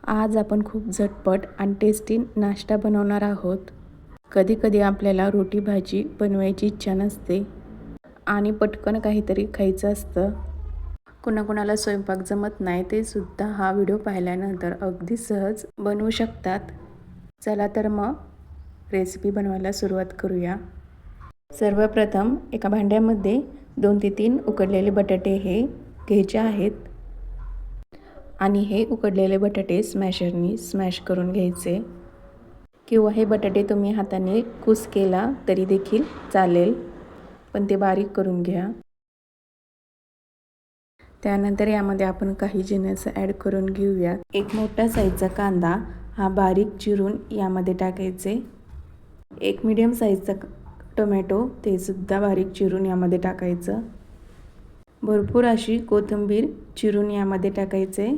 आज आपण खूप झटपट आणि टेस्टी नाश्ता बनवणार आहोत। कधी-कधी आपल्याला रोटी भाजी बनवायची इच्छा नसते आणि पटकन काहीतरी खायचं असतं। कुणाकुणाला स्वयंपाक जमत नाही, ते सुद्धा हा व्हिडिओ पाहिल्यानंतर अगदी सहज बनवू शकतात। चला तर मग रेसिपी बनवायला सुरुवात करूया। सर्वप्रथम एका भांड्यामध्ये 2 ते 3 उकडलेले बटाटे हे घ्यायचे आहेत आणि हे उकडलेले बटाटे स्मॅशरनी स्मॅश करून घ्यायचे, किंवा हे बटाटे तुम्ही हाताने कुस केला तरी देखील चालेल, पण ते बारीक करून घ्या। त्यानंतर यामध्ये आपण काही जिन्नस ॲड करून घेऊया। एक मोठा साईजचा कांदा हा बारीक चिरून यामध्ये टाकायचे। एक मीडियम साईजचा टोमॅटो ते सुद्धा बारीक चिरून यामध्ये टाकायचं। भरपूर अशी कोथिंबीर चिरून यामध्ये टाकायचे।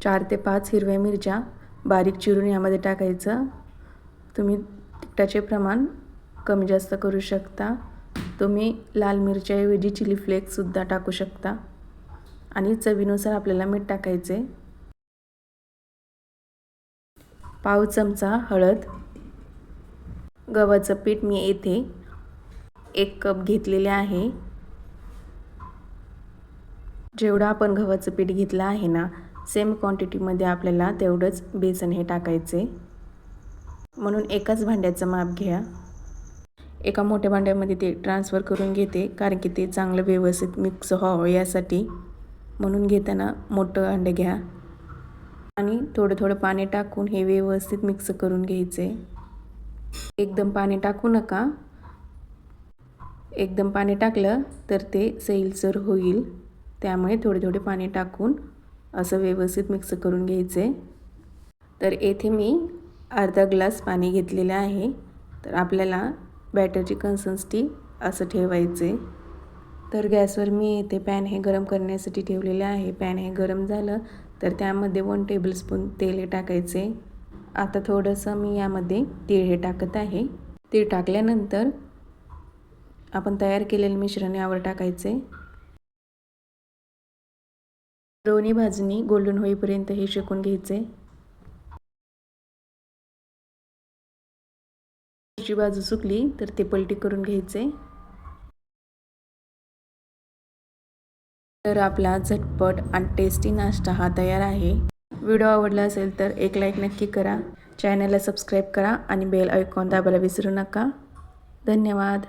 4 ते 5 हिरव्या मिरच्या बारीक चिरून यामध्ये टाकायचं। तुम्ही तिखटाचे प्रमाण कमी जास्त करू शकता। तुम्ही लाल मिरच्याऐवजी चिली फ्लेक्स सुद्धा टाकू शकता आणि चवीनुसार आपल्याला मीठ टाकायचे। पाव चमचा हळद। गव्हाचं पीठ मी येथे 1 कप घेतलेले आहे। जेवढं आपण गव्हाचं पीठ घेतलं आहे ना, सेम क्वांटिटीमध्ये आपल्याला तेवढंच बेसन हे टाकायचे, म्हणून एकाच भांड्याचं माप घ्या। एका मोठ्या भांड्यामध्ये ते ट्रान्सफर करून घेते, कारण की ते चांगलं व्यवस्थित मिक्स व्हावं यासाठी, म्हणून घेताना मोठं भांडं घ्या आणि थोडं थोडं पाणी टाकून हे व्यवस्थित मिक्स करून घ्यायचे। एकदम पाणी टाकू नका, एकदम पाणी टाकलं तर ते सैलसर होईल, त्यामुळे थोडे थोडे पाणी टाकून असं व्यवस्थित मिक्स करून घ्यायचे। तर येथे मी अर्धा ग्लास पाणी घेतलेलं आहे। तर आपल्याला बॅटरची कन्सिस्टन्सी असं ठेवायचे। तर गॅसवर मी येथे पॅन हे गरम करण्यासाठी ठेवलेले आहे। पॅन हे गरम झालं तर त्यामध्ये 1 टेबलस्पून तेल हे टाकायचे। आता थोडंसं मी यामध्ये तीळ हे टाकत आहे। तीळ टाकल्यानंतर आपण तयार केलेले मिश्रण यावर टाकायचे। दोन्ही बाजूंनी गोल्डन होईपर्यंत हे शेकून घ्यायचे। वरची बाजू सुकली तर ते पलटी करून घ्यायचे। तर आपला झटपट आणि टेस्टी नाश्ता हा तयार आहे। व्हिडिओ आवडला असेल तर एक लाईक नक्की करा, चॅनलला सबस्क्राईब करा आणि बेल आयकॉन दाबायला विसरू नका। धन्यवाद।